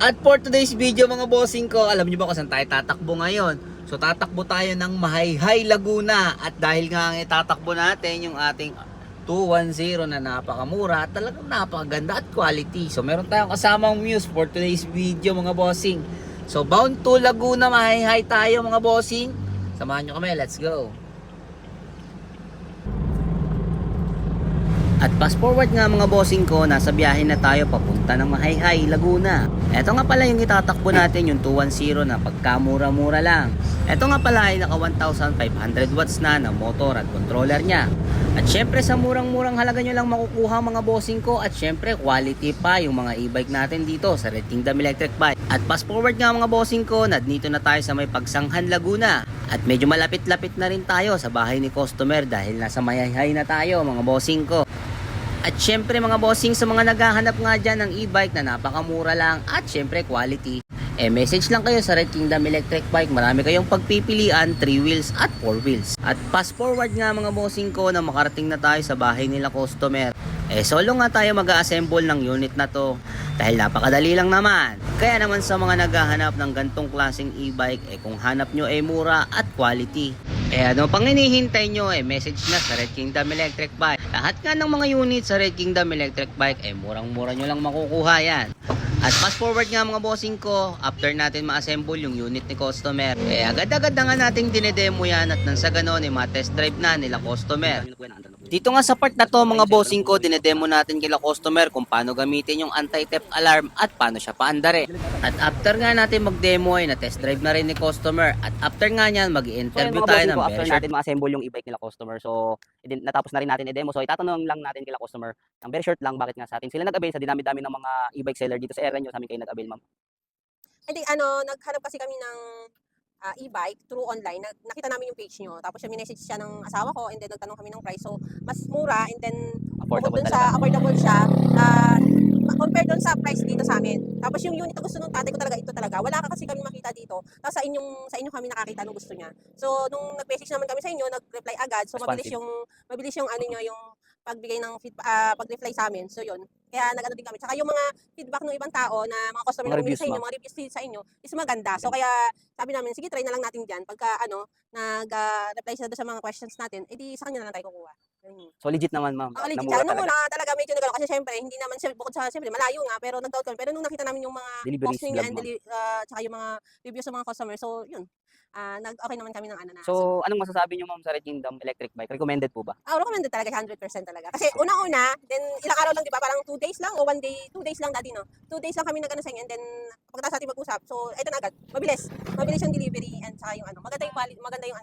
At for today's video mga bossing ko, alam nyo ba kung saan tayo tatakbo ngayon? So tatakbo tayo ng Mahayhay, Laguna. At dahil nga ang itatakbo natin yung ating 210 na napakamura at talagang napakaganda at quality. So meron tayong kasamang muse for today's video mga bossing. So bound to Laguna, Mahayhay tayo mga bossing. Samahan nyo kami, let's go. At fast forward nga mga bossing ko, nasa biyahe na tayo papunta ng Mahayhay, Laguna. Ito nga pala yung itatakbo natin, yung 210 na pagkamura-mura lang. Ito nga pala ay naka 1,500 watts na motor at controller niya. At syempre sa murang-murang halaga nyo lang makukuha mga bossing ko. At syempre quality pa yung mga e-bike natin dito sa Red Kingdom Electric Bike. At fast forward nga mga bossing ko, nandito na tayo sa may Pagsanghan, Laguna. At medyo malapit-lapit na rin tayo sa bahay ni customer dahil nasa Mahayhay na tayo mga bossing ko. At syempre mga bossing, sa mga naghahanap nga dyan ng e-bike na napakamura lang at syempre quality, message lang kayo sa Red Kingdom Electric Bike. Marami kayong pagpipilian, 3 wheels at 4 wheels. At fast forward nga mga bossing ko na makarating na tayo sa bahay nila customer. Solo nga tayo mag-a-assemble ng unit na to dahil napakadali lang naman. Kaya naman sa mga naghahanap ng gantong klaseng e-bike, kung hanap nyo mura at quality, ano pang hinihintay nyo, message na sa Red Kingdom Electric Bike. Lahat nga ng mga unit sa Red Kingdom Electric Bike, murang-mura nyo lang makukuha yan. At fast forward nga mga bossing ko, after natin ma-assemble yung unit ni customer, agad-agad na nga nating dinedemo yan at nang sa ganon, ma-test drive na nila customer. Dito nga sa part na to mga bossing ko, dinedemo natin kila customer kung paano gamitin yung anti-theft alarm at paano siya paandare. At after nga natin mag-demo na-test drive na rin ni customer. At after nga nyan, mag-i-interview tayo ng after natin ma-assemble yung e-bike nila customer. So, natapos na rin natin i-demo. So, itatanong lang natin kila customer ng very short lang bakit nga sa atin sila nag-avail sa dinami-dami ng mga e-bike seller dito sa area nyo. Sa amin kayo nag-avail, ma'am. Hindi, naghanap kasi kami ng e-bike through online. Nakita namin yung page nyo. Tapos yung minessage siya ng asawa ko and then nagtanong kami ng price. So, mas mura and then Affordable bukod dun talaga. sa affordable siya, compare dun sa price dito sa amin. Tapos yung unit na gusto nung tatay ko talaga, ito talaga. Wala ka kasi kami makita dito. Tapos sa inyo kami nakakita nung gusto niya. So, nung nag-message naman kami sa inyo, nag-reply agad. So, mabilis yung ano nyo, yung pagbigay ng pag-reply sa amin. So, yun. Kaya nag-ano din kami. Tsaka yung mga feedback ng ibang tao na mga customer Mga na bumili reviews, sa inyo, ma'am. mga reviews sa inyo, is maganda. So, kaya sabi namin, sige, try na lang natin dyan. Pagka, nag-reply sila doon sa mga questions natin, edi sa kanya na lang tayo kukuha. So, legit naman, ma'am. Legit Namura siya. Nung talaga. una talaga medyo nagano kasi syempre, hindi naman siya, bukod sa syempre, malayo nga, pero nag-doubt kami. Pero nung nakita namin yung mga Deliveries post niya vlog, and ma'am. tsaka yung mga reviews ng mga customer, so, yun. Okay naman kami ng ano na. So, anong masasabi nyo, ma'am, sa Red Kingdom Electric Bike? Recommended po ba? Recommended talaga, 100% talaga. Kasi unang-una, then ilang araw lang, di ba? Parang 2 days lang o 1 day, 2 days lang dati, no? 2 days lang kami nag-ano sa inyo and then pagkatapos natin mag-usap, so ito na agad. Mabilis. Mabilis yung delivery and saka yung maganda yung quality, maganda yung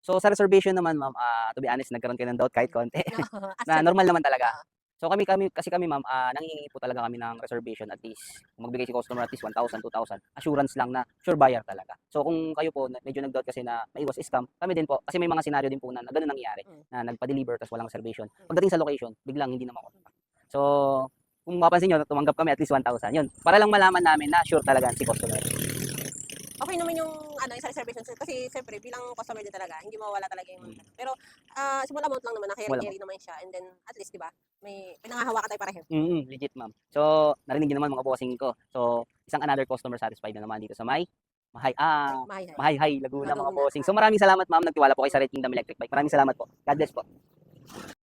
So, sa reservation naman, ma'am, to be honest, nagkaroon kayo ng doubt kahit konti. Na actually, normal naman talaga. So, kami, ma'am, nangingi po talaga kami ng reservation at least. Kung magbigay si customer at least 1,000, 2,000. Assurance lang na sure buyer talaga. So, kung kayo po, medyo nag-doubt kasi na maiwas scam, kami din po. Kasi may mga senaryo din po na ganun nangyari. Na nagpa-deliver tapos walang reservation. Pagdating sa location, biglang hindi na makontak. So, kung mapansin nyo, tumanggap kami at least 1,000. Yun. Para lang malaman namin na sure talaga si customer. okay naman yung isa reservation kasi siyempre bilang customer din talaga hindi mawala talaga yung pero small amount lang naman na Small carry naman siya and then at least di ba may pinangahawakan tayo pareho. Legit, ma'am. So, narinig niyo naman mga bossing ko. So, isang another customer satisfied na naman dito sa Mahayhay, Laguna mga bossing. So, maraming salamat, ma'am. Nagtiwala po kayo sa Red Kingdom Electric Bike. Maraming salamat po. God bless po.